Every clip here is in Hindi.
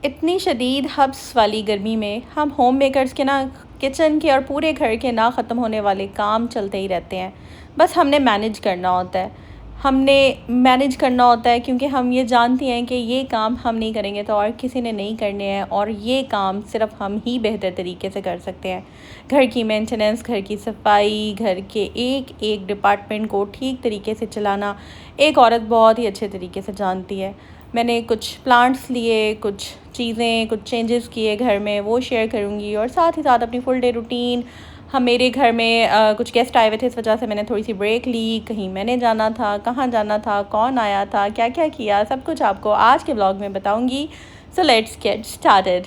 इतनी शदीद हब्स वाली गर्मी में हम होम मेकर्स के ना किचन के और पूरे घर के ना ख़त्म होने वाले काम चलते ही रहते हैं। बस हमने मैनेज करना होता है। क्योंकि हम ये जानती हैं कि ये काम हम नहीं करेंगे तो और किसी ने नहीं करने हैं, और ये काम सिर्फ हम ही बेहतर तरीके से कर सकते हैं। घर की मेंटेनेंस, घर की सफाई, घर के एक एक डिपार्टमेंट को ठीक तरीके से चलाना एक औरत बहुत ही अच्छे तरीके से जानती है। मैंने कुछ प्लांट्स लिए, कुछ चीज़ें, कुछ चेंजेस किए घर में, वो शेयर करूँगी, और साथ ही साथ अपनी फुल डे रूटीन। हम मेरे घर में कुछ गेस्ट आए हुए थे, इस वजह से मैंने थोड़ी सी ब्रेक ली। कहीं मैंने जाना था, कहाँ जाना था, कौन आया था, क्या क्या किया, सब कुछ आपको आज के ब्लॉग में बताऊँगी। So let's get started.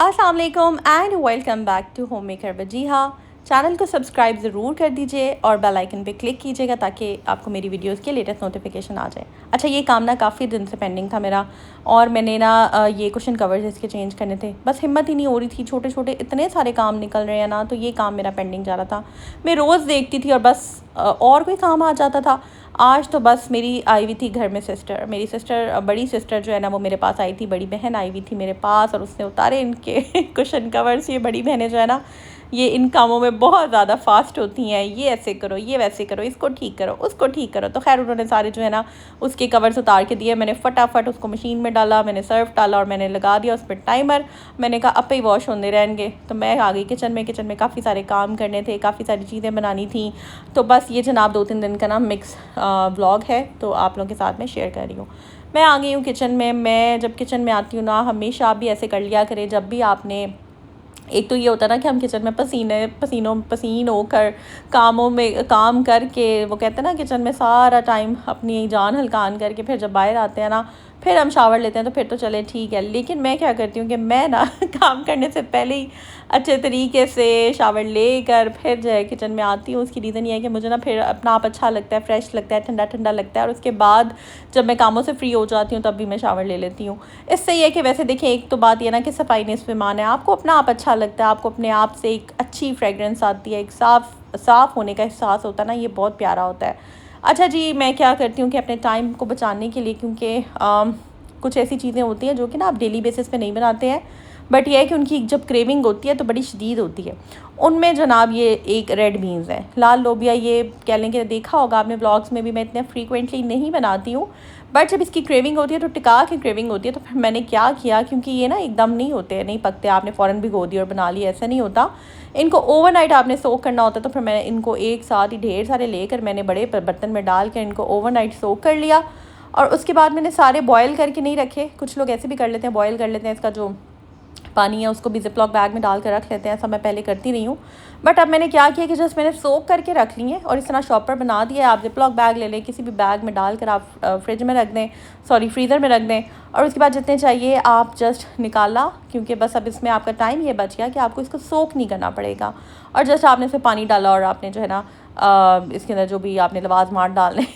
अस्सलाम वालेकुम and welcome back to home maker Wajiha. Channel को सब्सक्राइब ज़रूर कर दीजिए और बेल आइकन पे क्लिक कीजिएगा ताकि आपको मेरी वीडियोस के लेटेस्ट नोटिफिकेशन आ जाए। अच्छा, ये काम ना काफ़ी दिन से पेंडिंग था मेरा, और मैंने ना ये कुशन कवर्स इसके चेंज करने थे, बस हिम्मत ही नहीं हो रही थी। छोटे छोटे इतने सारे काम निकल रहे हैं ना, तो ये काम मेरा पेंडिंग जा रहा था। मैं रोज़ देखती थी और बस और कोई काम आ जाता था। आज तो बस मेरी आई हुई थी घर में सिस्टर, मेरी सिस्टर, बड़ी सिस्टर जो है ना, वो मेरे पास आई थी। बड़ी बहन आई हुई थी मेरे पास और उसने उतारे इनके कुशन कवर्स। ये बड़ी बहनें जो है ना, ये इन कामों में बहुत ज़्यादा फास्ट होती हैं। ये ऐसे करो, ये वैसे करो, इसको ठीक करो, उसको ठीक करो। तो खैर उन्होंने सारे जो है ना उसके कवर्स उतार के दिए। मैंने फटाफट उसको मशीन में डाला, मैंने सर्फ डाला और मैंने लगा दिया उस पर टाइमर। मैंने कहा अब ही वॉश होने रहेंगे। तो मैं आ गई किचन में। किचन में काफ़ी सारे काम करने थे, काफ़ी सारी चीज़ें बनानी थी। तो बस ये जनाब 2-3 दिन का ना मिक्स व्लॉग है, तो आप लोगों के साथ मैं शेयर कर रही हूँ। मैं आ गई हूँ किचन में। मैं जब किचन में आती हूँ ना, हमेशा आप भी ऐसे कर लिया करें, जब भी आपने, एक तो ये होता है ना कि हम किचन में पसीन होकर कामों में काम करके, वो कहते हैं ना किचन में सारा टाइम अपनी जान हल्कान करके फिर जब बाहर आते हैं ना, फिर हम शावर लेते हैं, तो फिर तो चले ठीक है। लेकिन मैं क्या करती हूँ कि मैं ना काम करने से पहले ही अच्छे तरीके से शावर लेकर फिर जो है किचन में आती हूँ। उसकी रीज़न ये है कि मुझे ना फिर अपना आप अच्छा लगता है, फ्रेश लगता है, ठंडा ठंडा लगता है। और उसके बाद जब मैं कामों से फ्री हो जाती हूँ तब भी मैं शावर ले लेती हूँ। इससे ये है कि वैसे देखें, एक तो बात ये ना कि सफाई निस्फ़ ईमान है। आपको अपना आप अच्छा लगता है, आपको अपने आप से एक अच्छी फ्रेगरेंस आती है, एक साफ़ होने का एहसास होता है ना, ये बहुत प्यारा होता है। अच्छा जी, मैं क्या करती हूँ कि अपने टाइम को बचाने के लिए, क्योंकि कुछ ऐसी चीज़ें होती हैं जो कि ना आप डेली बेसिस पे नहीं बनाते हैं, बट यह है कि उनकी जब क्रेविंग होती है तो बड़ी शदीद होती है। उनमें जनाब ये एक रेड बीन्स है, लाल लोबिया। ये कह लें कि देखा होगा आपने ब्लॉग्स में भी, मैं इतने फ्रीक्वेंटली नहीं बनाती हूँ, बट जब इसकी क्रेविंग होती है तो टिका के क्रेविंग होती है। तो फिर मैंने क्या किया, क्योंकि ये ना एकदम नहीं होते हैं, नहीं पकते, आपने फ़ौरन भिगो दिया और बना लिया, ऐसा नहीं होता। इनको ओवरनाइट आपने सोक करना होता है। तो फिर मैंने इनको एक साथ ही ढेर सारे लेकर मैंने बड़े बर्तन में डाल कर इनको ओवरनाइट सोक कर लिया। और उसके बाद मैंने सारे बॉयल करके नहीं रखे, कुछ लोग ऐसे भी कर लेते हैं, बॉयल कर लेते हैं, इसका जो पानी है उसको भी ज़िपलॉक बैग में डाल कर रख लेते हैं। ऐसा मैं पहले करती रही हूँ, बट अब मैंने क्या किया कि जस्ट मैंने सोक करके रख लिए और इस तरह शॉपर बना दिया। आप ज़िपलॉक बैग ले लें, किसी भी बैग में डाल कर आप फ्रिज में रख दें, फ्रीज़र में रख दें। और उसके बाद जितने चाहिए आप जस्ट निकाला, क्योंकि बस अब इसमें आपका टाइम ये बच गया कि आपको इसको सोक नहीं करना पड़ेगा। और जस्ट आपने इसमें पानी डाला और आपने जो है ना इसके अंदर जो भी आपने लवाजमात डालने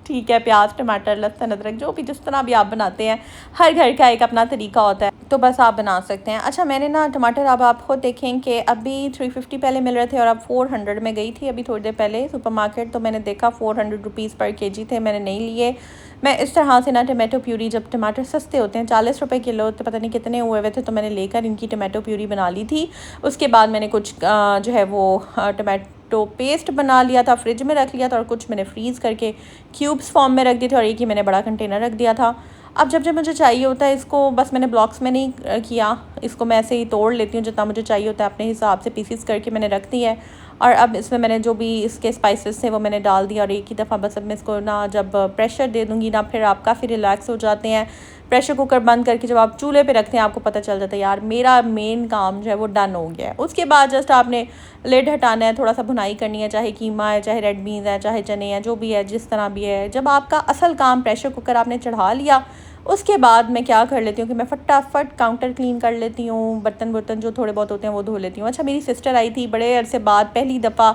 ठीक है, प्याज, टमाटर, लहसुन, अदरक, जो भी जिस तरह भी आप बनाते हैं, हर घर का एक अपना तरीका होता है, तो बस आप बना सकते हैं। अच्छा, मैंने ना टमाटर, अब आप खुद देखें कि अभी 350 पहले मिल रहे थे और अब 400 में गई थी अभी थोड़ी देर पहले सुपरमार्केट, तो मैंने देखा 400 रुपीज़ पर केजी थे, मैंने नहीं लिए। मैं इस तरह से ना टमाटो प्यूरी, जब टमाटर सस्ते होते हैं 40 रुपये किलो, तो पता नहीं कितने हुए थे, तो मैंने लेकर इनकी टमाटो प्यूरी बना ली थी। उसके बाद मैंने कुछ जो है वो टमाटो पेस्ट बना लिया था, फ्रिज में रख लिया था, और कुछ मैंने फ्रीज़ करके क्यूब्स फॉर्म में रख दिए थे, और एक ही मैंने बड़ा कंटेनर रख दिया था। अब जब जब मुझे चाहिए होता है इसको, बस मैंने ब्लॉक्स में नहीं किया, इसको मैं ऐसे ही तोड़ लेती हूँ, जितना मुझे चाहिए होता है अपने हिसाब से पीसीस करके मैंने रख दी है। और अब इसमें मैंने जो भी इसके स्पाइसेस थे वो मैंने डाल दिया, और एक ही दफ़ा बस अब मैं इसको ना जब प्रेशर दे दूँगी ना, फिर आप काफ़ी रिलैक्स हो जाते हैं। प्रेशर कुकर बंद करके जब आप चूल्हे पे रखते हैं, आपको पता चल जाता है यार मेरा मेन काम जो है वो डन हो गया है। उसके बाद जस्ट आपने लिड हटाना है, थोड़ा सा भुनाई करनी है, चाहे कीमा है, चाहे रेड बीन्स है, चाहे चने हैं, जो भी है, जिस तरह भी है। जब आपका असल काम प्रेशर कुकर आपने चढ़ा लिया, उसके बाद मैं क्या कर लेती हूँ कि मैं फटाफट काउंटर क्लीन कर लेती हूँ, बर्तन जो थोड़े बहुत होते हैं वो धो लेती हूँ। अच्छा, मेरी सिस्टर आई थी बड़े अरसे बाद, पहली दफ़ा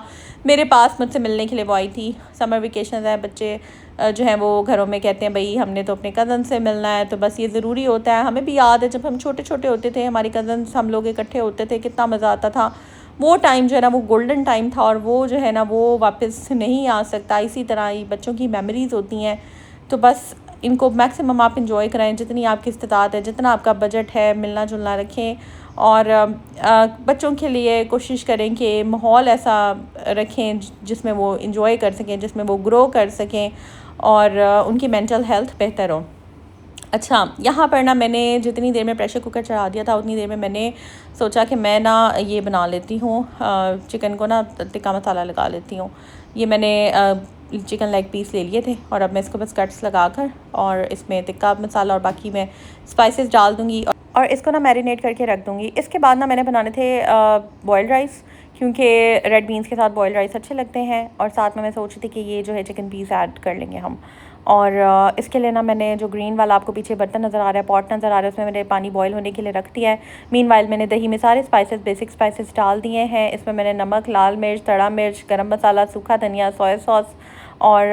मेरे पास मुझसे मिलने के लिए वो आई थी। समर वेकेशन है, बच्चे जो हैं वो घरों में कहते हैं भाई हमने तो अपने कज़न से मिलना है, तो बस ये ज़रूरी होता है। हमें भी याद है जब हम छोटे छोटे होते थे, हमारे कज़न्स, हम लोग इकट्ठे होते थे, कितना मज़ा आता था। वो टाइम जो है ना वो गोल्डन टाइम था, और वो जो है ना वो वापस नहीं आ सकता। इसी तरह ही बच्चों की मेमोरीज़ होती हैं। तो बस इनको मैक्सिमम आप इंजॉय कराएं, जितनी आपकी इस्तिताअत है, जितना आपका बजट है, मिलना जुलना रखें। और बच्चों के लिए कोशिश करें कि माहौल ऐसा रखें जिसमें वो इंजॉय कर सकें, जिसमें वो ग्रो कर सकें और उनकी मेंटल हेल्थ बेहतर हो। अच्छा, यहाँ पर ना मैंने जितनी देर में प्रेशर कुकर चढ़ा दिया था उतनी देर में मैंने सोचा कि मैं ना ये बना लेती हूँ, चिकन को ना टिक्का मसाला लगा लेती हूँ। ये मैंने चिकन लेग पीस ले लिए थे और अब मैं इसको बस कट्स लगा कर और इसमें टिक्का मसाला और बाकी मैं स्पाइसेस डाल दूँगी और इसको ना मैरिनेट करके रख दूँगी। इसके बाद ना मैंने बनाने थे बॉयल्ड राइस, क्योंकि रेड बीन्स के साथ बॉयल्ड राइस अच्छे लगते हैं। और साथ में मैं सोच रही थी कि ये जो है चिकन पीस ऐड कर लेंगे हम। और इसके लिए ना मैंने जो ग्रीन वाला आपको पीछे बर्तन नज़र आ रहा है, पॉट नज़र आ रहा है, उसमें मैंने पानी बॉईल होने के लिए रख दिया है। मीनवाइल मैंने दही में सारे स्पाइसेस, बेसिक स्पाइसेस डाल दिए हैं। इसमें मैंने नमक, लाल मिर्च, तड़ा मिर्च, गरम मसाला, सूखा धनिया, सोया सॉस और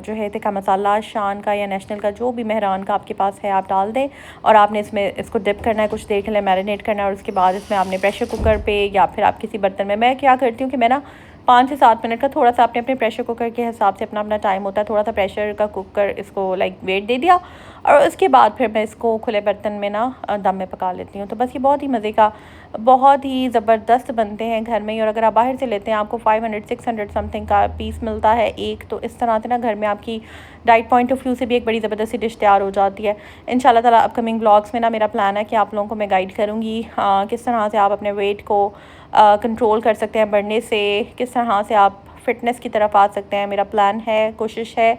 जो है टिक्का मसाला शान का या नेशनल का, जो भी मेहरान का आपके पास है आप डाल दें। और आपने इसको डिप करना है, कुछ देर के लिए मैरिनेट करना है। और उसके बाद इसमें आपने प्रेशर कुकर पे या फिर आप किसी बर्तन में, मैं क्या करती हूँ कि मैं ना 5 से 7 मिनट का थोड़ा सा अपने अपने प्रेशर कुकर के हिसाब से अपना टाइम होता है, थोड़ा सा प्रेशर का कुकर इसको लाइक वेट दे दिया और उसके बाद फिर मैं इसको खुले बर्तन में ना दम में पका लेती हूँ। तो बस ये बहुत ही मज़े का, बहुत ही ज़बरदस्त बनते हैं घर में ही। और अगर आप बाहर से लेते हैं आपको 500-600 समथिंग का पीस मिलता है एक। तो इस तरह से ना घर में आपकी डाइट पॉइंट ऑफ व्यू से भी एक बड़ी ज़बरदस्त सी डिश तैयार हो जाती है। इंशाल्लाह ताला अपकमिंग ब्लॉग्स में ना मेरा प्लान है कि आप लोगों को मैं गाइड करूँगी किस तरह से आप अपने वेट को कंट्रोल कर सकते हैं बढ़ने से, किस तरह से आप फिटनेस की तरफ आ सकते हैं। मेरा प्लान है, कोशिश है,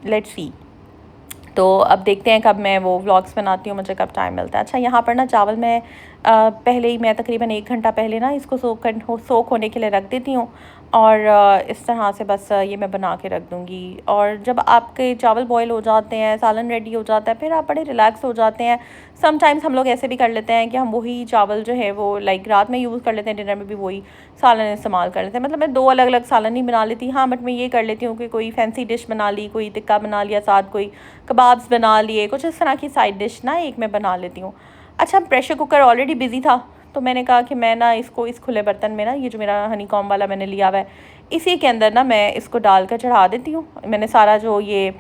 लेट्स सी। तो अब देखते हैं कब मैं वो व्लॉग्स बनाती हूँ, मुझे कब टाइम मिलता है। अच्छा, यहाँ पर ना चावल मैं पहले ही, मैं तकरीबन 1 घंटा पहले ना इसको सोख होने के लिए रख देती हूँ। और इस तरह से बस ये मैं बना के रख दूँगी। और जब आपके चावल बॉयल हो जाते हैं, सालन रेडी हो जाता है, फिर आप बड़े रिलैक्स हो जाते हैं। समटाइम्स हम लोग ऐसे भी कर लेते हैं कि हम वही चावल जो है वो लाइक रात में यूज़ कर लेते हैं, डिनर में भी वही सालन इस्तेमाल कर लेते हैं। मतलब मैं 2 अलग अलग सालन नहीं बना लेती, हाँ, बट मैं ये कर लेती हूँ कि कोई फैंसी डिश बना ली, कोई टिक्का बना लिया, साथ कोई कबाब्स बना लिए, कुछ इस तरह की साइड डिश ना एक मैं बना लेती हूँ। अच्छा, प्रेशर कुकर ऑलरेडी बिज़ी था तो मैंने कहा कि मैं ना इसको इस खुले बर्तन में ना, ये जो मेरा हनी कॉम वाला मैंने लिया हुआ है, इसी के अंदर ना मैं इसको डाल कर चढ़ा देती हूँ। मैंने सारा जो ये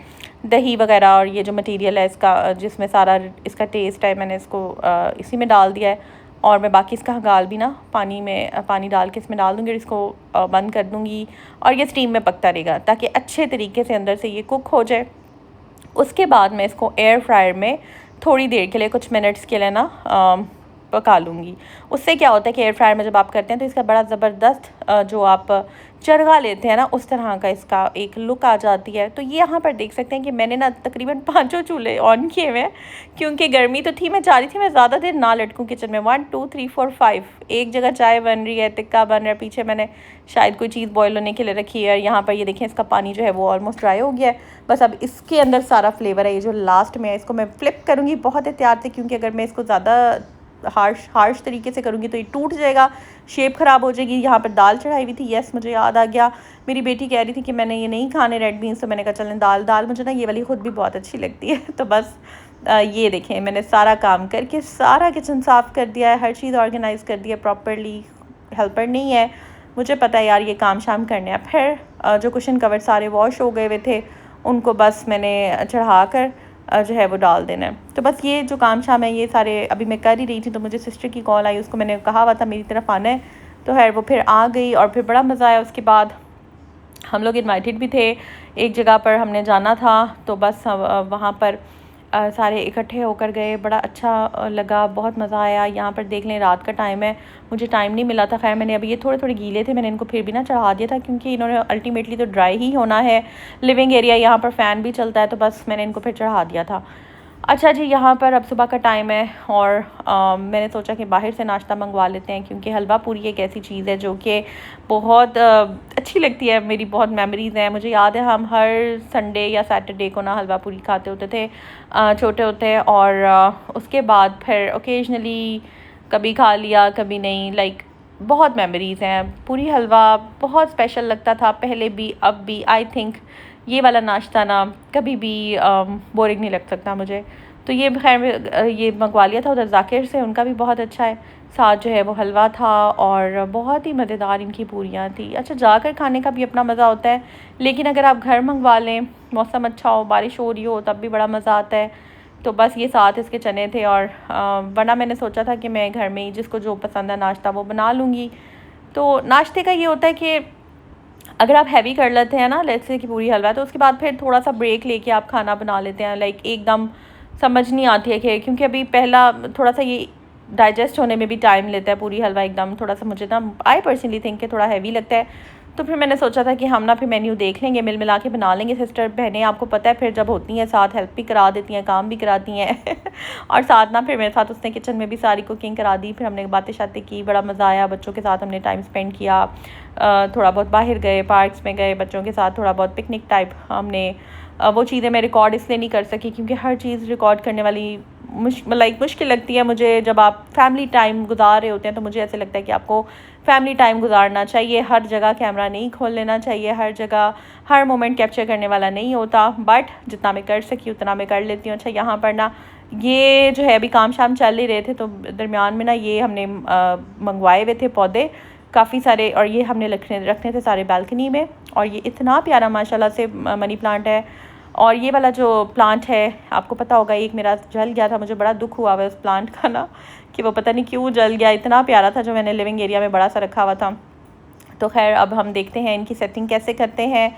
दही वगैरह और ये जो मटेरियल है इसका, जिसमें सारा इसका टेस्ट है, मैंने इसको इसी में डाल दिया है। और मैं बाकी इसका गाल भी ना पानी डाल के इसमें डाल दूँगी और इसको बंद कर दूँगी और ये स्टीम में पकता रहेगा ताकि अच्छे तरीके से अंदर से ये कुक हो जाए। उसके बाद मैं इसको एयर फ्रायर में थोड़ी देर के लिए, कुछ मिनट्स के लिए ना पका लूँगी। उससे क्या होता है कि एयर फ्रायर में जब आप करते हैं तो इसका बड़ा ज़बरदस्त जो आप चरगा लेते हैं ना, उस तरह का इसका एक लुक आ जाती है। तो ये यहाँ पर देख सकते हैं कि मैंने ना तकरीबन 5 चूल्हे ऑन किए हुए हैं, क्योंकि गर्मी तो थी, मैं चाह रही थी मैं ज़्यादा देर ना लटकूँ किचन में। 1 2 3 4 5 एक जगह चाय बन रही है, टिक्का बन रहा है, पीछे मैंने शायद कोई चीज़ बॉयल होने के लिए रखी है। यहाँ पर ये देखें इसका पानी जो है वो ऑलमोस्ट ड्राई हो गया है। बस अब इसके अंदर सारा फ्लेवर है, ये जो लास्ट में है इसको मैं फ्लिप करूँगी बहुत एहतियात से, क्योंकि अगर मैं इसको ज़्यादा हार्श तरीके से करूँगी तो ये टूट जाएगा, शेप ख़राब हो जाएगी। यहाँ पर दाल चढ़ाई हुई थी, यस मुझे याद आ गया, मेरी बेटी कह रही थी कि मैंने ये नहीं खाने रेड बीन्स, तो मैंने कहा चलें दाल मुझे ना ये वाली ख़ुद भी बहुत अच्छी लगती है। तो बस ये देखें मैंने सारा काम करके सारा किचन साफ़ कर दिया है, हर चीज़ ऑर्गेनाइज़ कर दिया प्रॉपरली। हेल्पर नहीं है, मुझे पता है यार ये काम शाम करने हैं। फिर जो कुशन कवर सारे वॉश हो गए हुए थे उनको बस मैंने चढ़ा कर जो है वो डाल देना है। तो बस ये जो काम शाम है ये सारे अभी मैं कर ही रही थी, तो मुझे सिस्टर की कॉल आई, उसको मैंने कहा हुआ था मेरी तरफ आना है, तो खैर वो फिर आ गई और फिर बड़ा मज़ा आया। उसके बाद हम लोग इनवाइटेड भी थे, एक जगह पर हमने जाना था, तो बस वहाँ पर सारे इकट्ठे होकर गए, बड़ा अच्छा लगा, बहुत मज़ा आया। यहाँ पर देख लें रात का टाइम है, मुझे टाइम नहीं मिला था। खैर मैंने अभी ये थोड़े गीले थे, मैंने इनको फिर भी ना चढ़ा दिया था, क्योंकि इन्होंने अल्टीमेटली तो ड्राई ही होना है। लिविंग एरिया यहाँ पर फ़ैन भी चलता है, तो बस मैंने इनको फिर चढ़ा दिया था। अच्छा जी, यहाँ पर अब सुबह का टाइम है और मैंने सोचा कि बाहर से नाश्ता मंगवा लेते हैं, क्योंकि हलवा पूरी एक ऐसी चीज़ है जो कि बहुत अच्छी लगती है। मेरी बहुत मेमोरीज़ हैं, मुझे याद है हम हर संडे या सैटरडे को ना हलवा पूरी खाते होते थे छोटे होते, और उसके बाद फिर ओकेजनली कभी खा लिया कभी नहीं, लाइक बहुत मेमोरीज़ हैं। पूरी हलवा बहुत स्पेशल लगता था पहले भी अब भी। आई थिंक ये वाला नाश्ता ना कभी भी बोरिंग नहीं लग सकता मुझे। तो ये खैर ये मंगवा लिया था उधर ज़ाकिर से, उनका भी बहुत अच्छा है। साथ जो है वो हलवा था और बहुत ही मज़ेदार इनकी पूरियाँ थी। अच्छा, जाकर खाने का भी अपना मज़ा होता है, लेकिन अगर आप घर मंगवा लें, मौसम अच्छा हो, बारिश हो रही हो, तब भी बड़ा मज़ा आता है। तो बस ये साथ इसके चने थे और वरना मैंने सोचा था कि मैं घर में ही जिसको जो पसंद है नाश्ता वो बना लूँगी। तो नाश्ते का ये होता है कि अगर आप हैवी कर लेते हैं ना, लेट्स से कि पूरी हलवा, तो उसके बाद फिर थोड़ा सा ब्रेक लेके आप खाना बना लेते हैं। लाइक एकदम समझ नहीं आती है कि, क्योंकि अभी पहला थोड़ा सा ये डाइजेस्ट होने में भी टाइम लेता है पूरी हलवा एकदम, थोड़ा सा मुझे ना आई पर्सनली थिंक कि थोड़ा हैवी लगता है। तो फिर मैंने सोचा था कि हम ना फिर मेन्यू देख लेंगे, मिल मिला के बना लेंगे। सिस्टर बहनें आपको पता है फिर जब होती हैं साथ हेल्प भी करा देती हैं, काम भी कराती हैं और साथ ना फिर मेरे साथ उसने किचन में भी सारी कुकिंग करा दी। फिर हमने बातें शातें की, बड़ा मज़ा आया, बच्चों के साथ हमने टाइम स्पेंड किया, थोड़ा बहुत बाहर गए, पार्क्स में गए बच्चों के साथ, थोड़ा बहुत पिकनिक टाइप हमने। वो चीज़ें मैं रिकॉर्ड इसलिए नहीं कर सकी क्योंकि हर चीज़ रिकॉर्ड करने वाली मुश्किल लगती है मुझे। जब आप फैमिली टाइम गुजार रहे होते हैं तो मुझे ऐसे लगता है कि आपको फैमिली टाइम गुजारना चाहिए, हर जगह कैमरा नहीं खोल लेना चाहिए, हर जगह हर मोमेंट कैप्चर करने वाला नहीं होता। बट जितना मैं कर सकी उतना मैं कर लेती हूँ। अच्छा, यहाँ पर ना ये जो है अभी काम शाम चल ही रहे थे, तो दरमियान में ना ये हमने मंगवाए हुए थे पौधे काफ़ी सारे, और ये हमने रखने थे सारे बालकनी में। और ये इतना प्यारा माशाल्लाह से मनी प्लांट है। और ये वाला जो प्लांट है आपको पता होगा, एक मेरा जल गया था, मुझे बड़ा दुख हुआ है उस प्लांट का ना, कि वो पता नहीं क्यों जल गया। इतना प्यारा था जो मैंने लिविंग एरिया में बड़ा सा रखा हुआ था। तो खैर अब हम देखते हैं इनकी सेटिंग कैसे करते हैं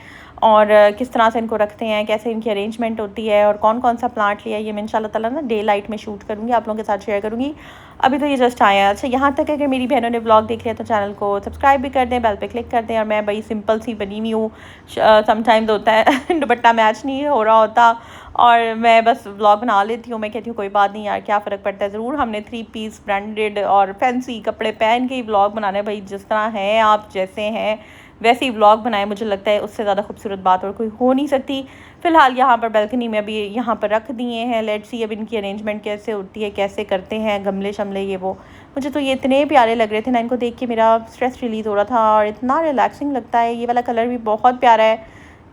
और किस तरह से इनको रखते हैं, कैसे इनकी अरेंजमेंट होती है और कौन कौन सा प्लांट लिया है। ये मैं इंशाल्लाह ताला ना डे लाइट में शूट करूँगी, आप लोगों के साथ शेयर करूँगी। अभी तो ये जस्ट आया है। अच्छा, यहाँ तक अगर मेरी बहनों ने ब्लॉग देख लिया तो चैनल को सब्सक्राइब भी कर दें, बेल पे क्लिक कर दें। और मैं बड़ी सिंपल सी बनी हुई हूँ, समटाइम्स होता है दुपट्टा मैच नहीं हो रहा होता और मैं बस ब्लॉग बना लेती हूँ। मैं कहती हूँ कोई बात नहीं यार, क्या फ़र्क पड़ता है। ज़रूर हमने 3 पीस ब्रांडेड और फैंसी कपड़े पहन के ही ब्लॉग बनाना है भाई। जिस तरह हैं आप, जैसे हैं वैसे ही व्लॉग बनाए, मुझे लगता है उससे ज़्यादा खूबसूरत बात और कोई हो नहीं सकती। फ़िलहाल यहाँ पर बालकनी में अभी यहाँ पर रख दिए हैं। लेट्स सी अब इनकी अरेंजमेंट कैसे होती है, कैसे करते हैं, गमले शमले ये वो। मुझे तो ये इतने प्यारे लग रहे थे ना, इनको देख के मेरा स्ट्रेस रिलीज़ हो रहा था और इतना रिलैक्सिंग लगता है। ये वाला कलर भी बहुत प्यारा है,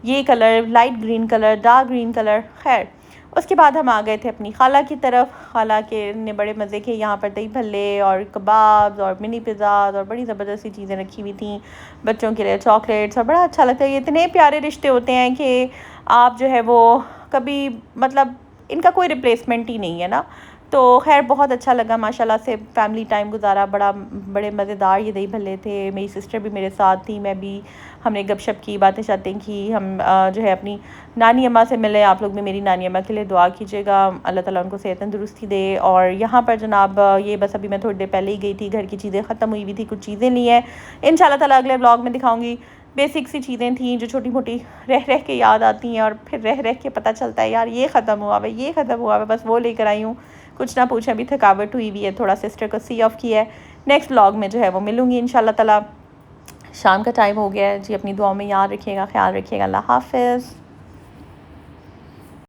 ये colour light green colour, dark green colour. खैर उसके बाद हम आ गए थे अपनी खाला की तरफ। खाला के ने बड़े मज़े के यहाँ पर दही भल्ले और कबाब्स और मिनी पिज़्ज़ाज़ और बड़ी ज़बरदस्ती चीज़ें रखी हुई थी बच्चों के लिए, चॉकलेट्स, और बड़ा अच्छा लगता है। ये इतने प्यारे रिश्ते होते हैं कि आप जो है वो कभी मतलब इनका कोई रिप्लेसमेंट ही नहीं है ना। तो खैर बहुत अच्छा लगा माशाल्लाह से, फैमिली टाइम गुजारा, बड़े मज़ेदार ये दही भल्ले थे। मेरी सिस्टर भी मेरे साथ थी, मैं भी, हमने गपशप की, बातें शातें की। हम जो है अपनी नानी अम्मा से मिले। आप लोग भी मेरी नानी अम्मा के लिए दुआ कीजिएगा, अल्लाह ताला उनको सेहत तंदुरुस्ती दे। और यहाँ पर जनाब ये बस अभी मैं थोड़ी देर पहले ही गई थी, घर की चीज़ें ख़त्म हुई हुई थी, कुछ चीज़ें ली हैं, इंशाल्लाह ताला अगले ब्लॉग में दिखाऊँगी। बेसिक सी चीज़ें थी जो छोटी मोटी रह रह के याद आती हैं और फिर रह रह के पता चलता है यार ये ख़त्म हुआ है, ये ख़त्म हुआ है, बस वो लेकर आई हूँ। कुछ ना पूछें, अभी थकावट हुई हुई है, थोड़ा सिस्टर को सी ऑफ किया है। नेक्स्ट ब्लॉग में जो है वो मिलूँगी इंशाल्लाह ताला। शाम का टाइम हो गया है जी, अपनी दुआओं में याद रखिएगा, ख्याल रखिएगा। अल्लाह हाफ़िज़।